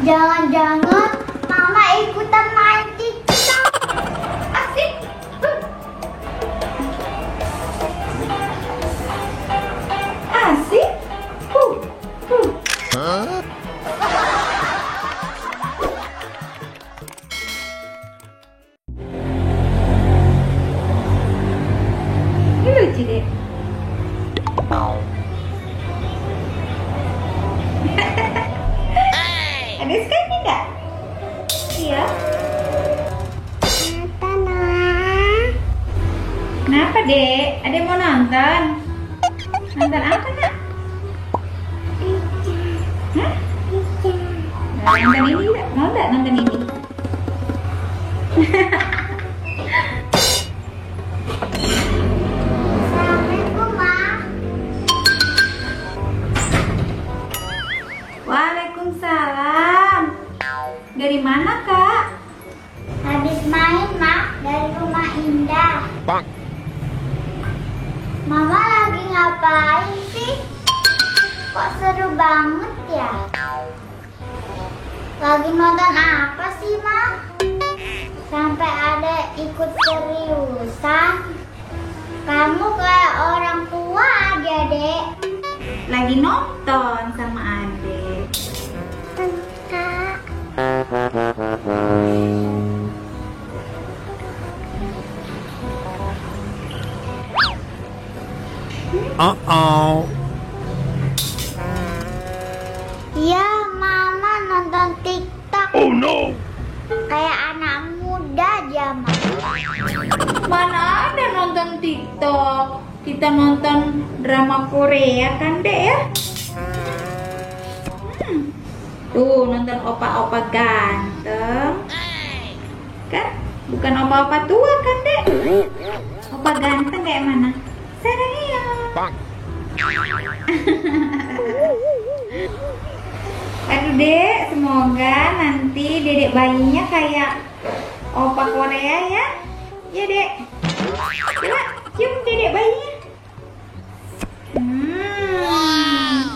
Jangan-jangan Mama ikutan main TikTok. Asik. Asik. Hah? Ini lucu deh. Ada sekali enggak? Iya. Kenapa, Dek? Adek mau nonton? Nonton apa, Nak? Hah? Nonton ini enggak? Mau enggak nonton ini? Assalamualaikum, Ma. Waalaikumsalam. Dari mana, Kak? Habis main, Ma, dari rumah Indah. Bang. Mama lagi ngapain sih? Kok seru banget ya? Lagi nonton apa sih, Ma? Sampai ada ikut seriusan. Kamu kayak orang tua aja, Dek. Lagi nonton sama Adek. Kak. Uh-oh. Ya, Mama nonton TikTok. Oh no. Kayak anak muda zaman. Mana ada nonton TikTok? Kita nonton drama Korea kan, Dek ya? Tuh, nonton opa-opa ganteng. Kan? Bukan opa-opa tua kan, Dek? Opa ganteng kayak mana? Saya. Bang. Aduh, Dek, semoga nanti dedek bayinya kayak opa Korea ya. Ya, Dek. Coba cium dedek bayinya.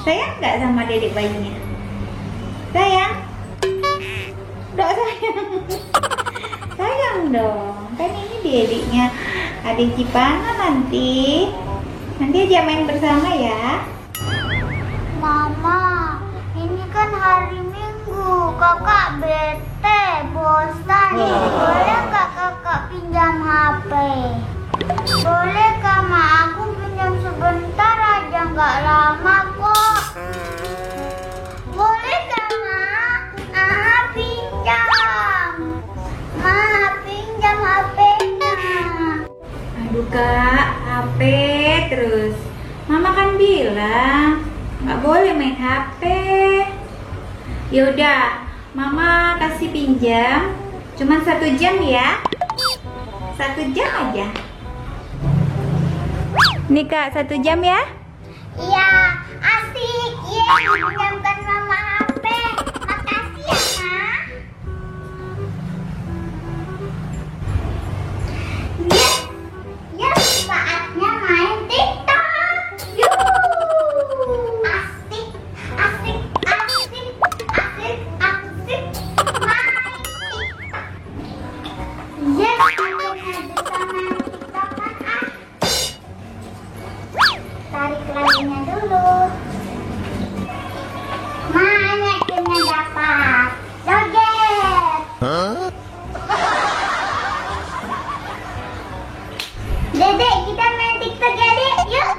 Sayang nggak sama dedek bayinya? Sayang? Dok, sayang. Sayang dong. Kan ini dedeknya adik Cipana nanti. Nanti aja main bersama ya. Mama, ini kan hari Minggu. Kakak bete, bosan. Boleh nggak kakak pinjam HP? Boleh kak, Ma? Aku pinjam sebentar aja, nggak lama kok. Boleh kak, Ma? Pinjam. Ma, pinjam HP-nya. Aduh Kak, HP terus. Mama kan bilang nggak boleh main HP. Yaudah, Mama kasih pinjam. Cuman 1 jam ya. 1 jam aja. Nih Kak, 1 jam ya. Iya, asik. Pinjamkan Mama HP. Makasih ya, Ma. Ya, saatnya main TikTok. Yuk. Asik, asik, asik, asik, asik. Main TikTok. Yes, akhirnya bisa main TikTok kan, ah. Tarik lainnya dulu. Mana akhirnya dapat. Joget. Hah? Dedek, kita main TikTok ya, Dek. Yuk.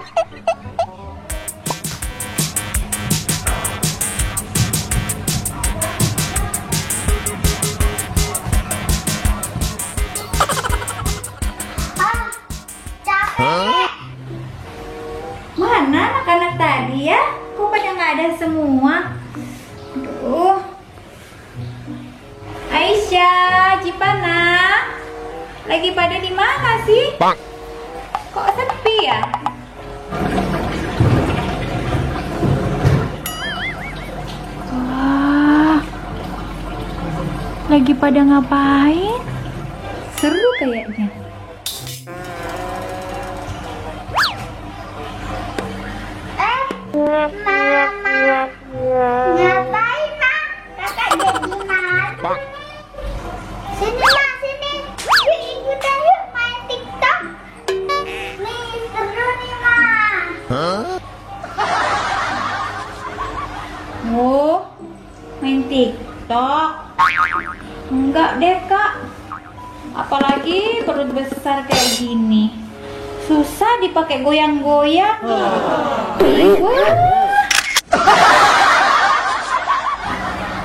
Ah, capek, Dek. Mana anak-anak tadi ya? Kok pada nggak ada semua? Aduh. Aisyah, Cipana, lagi pada di mana sih? Bang. Kok sepi ya? Wah, lagi pada ngapain? Seru kayaknya. Mama, ngapain, Ma? Kakak Oh, main TikTok? Enggak deh kak. Apalagi perut besar kayak gini. Susah dipakai goyang-goyang.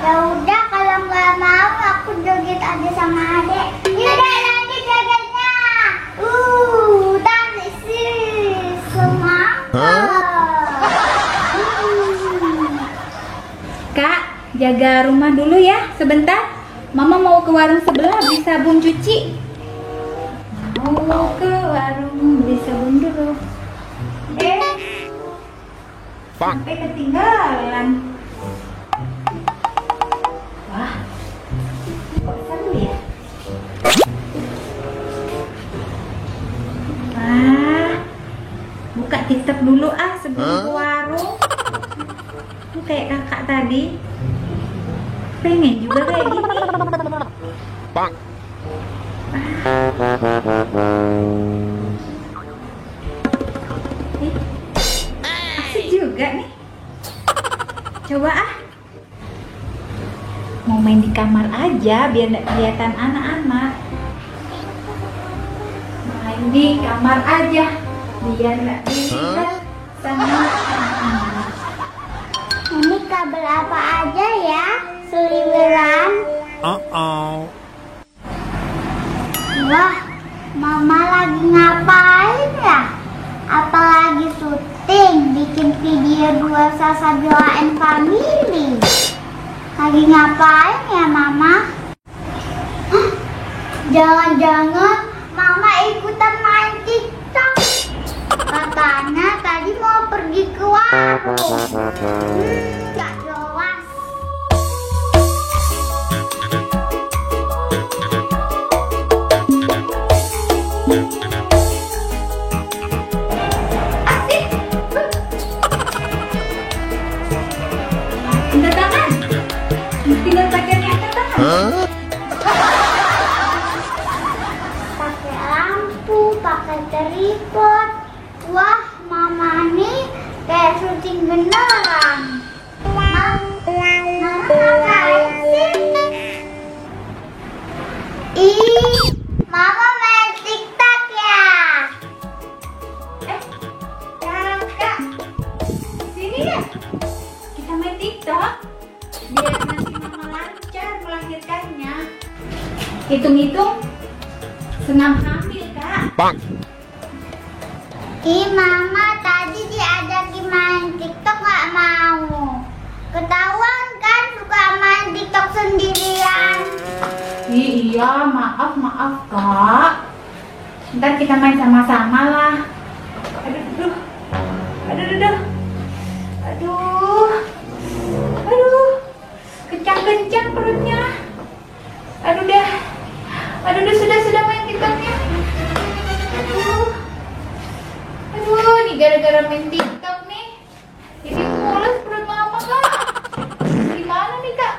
Ya udah kalau nggak mau aku joget aja sama adek. Yaudah nanti jogetnya. Tadi sih semangat. Kak, jaga rumah dulu ya sebentar. Mama mau ke warung sebelah beli sabun cuci. Mau ke warung beli sabun dulu. Sampai ketinggalan. Wah, kok seru ya? Buka TikTok dulu sebelum ke warung. Ini kayak kakak tadi. Pengen juga kayak gini. Asik juga nih. Coba mau main di kamar aja biar nggak kelihatan anak-anak. Main di kamar aja biar nggak dilihat sama anak-anak. Ini kabel apa aja ya? Seliweran. Wah, mama lagi ngapain ya? Apalagi syuting, bikin video 2 Salsabila and Family. Lagi ngapain ya mama? Jangan-jangan mama ikutan main TikTok. Katanya tadi mau pergi ke warung. Gak jelas. Angkat tangan. Tinggal pakaiannya angkat tangan. Pakai lampu, pakai tripod. Wah, mama nih kayak syuting beneran. Mama ngapain sih? Mama main TikTok ya? Kakak, sini ya. Kita main TikTok. Biar nanti mama lancar melahirkannya. Hitung-hitung senam hamil kak. Mama tadi diajakin main TikTok gak mau. Ketahuan kan suka main TikTok sendirian. Iya, maaf kak. Ntar kita main sama-sama lah. Aduh, kencang-kencang perutnya. Aduh, sudah main TikToknya. Aduh, ini gara-gara main TikTok nih. Ini mulus perut mama kak. Gimana nih kak?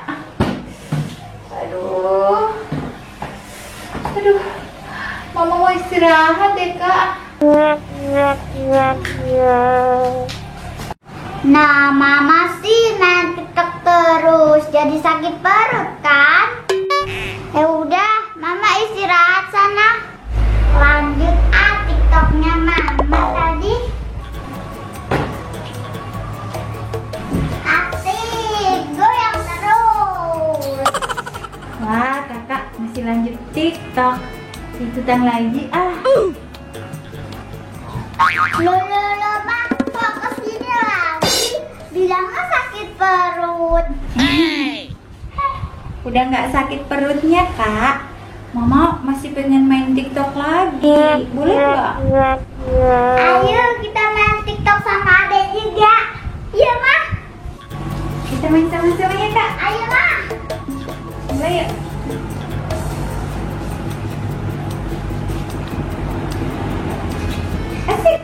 Aduh, mama mau istirahat deh kak. Nah, mama sih main TikTok terus jadi sakit perut kan? Ya udah, mama istirahat sana. Lanjut TikToknya mama tadi. Asik, goyang terus. Wah, kakak masih lanjut TikTok. Ikutan lagi Loh, mak, kok kesini lagi? Bilangnya sakit perut. Udah nggak sakit perutnya kak. Mama masih pengen main TikTok lagi. Boleh nggak? Ayo kita main TikTok sama adek juga. Iya, Ma. Kita main sama-sama ya kak. Ayo, Ma. Mulai ya. Asik.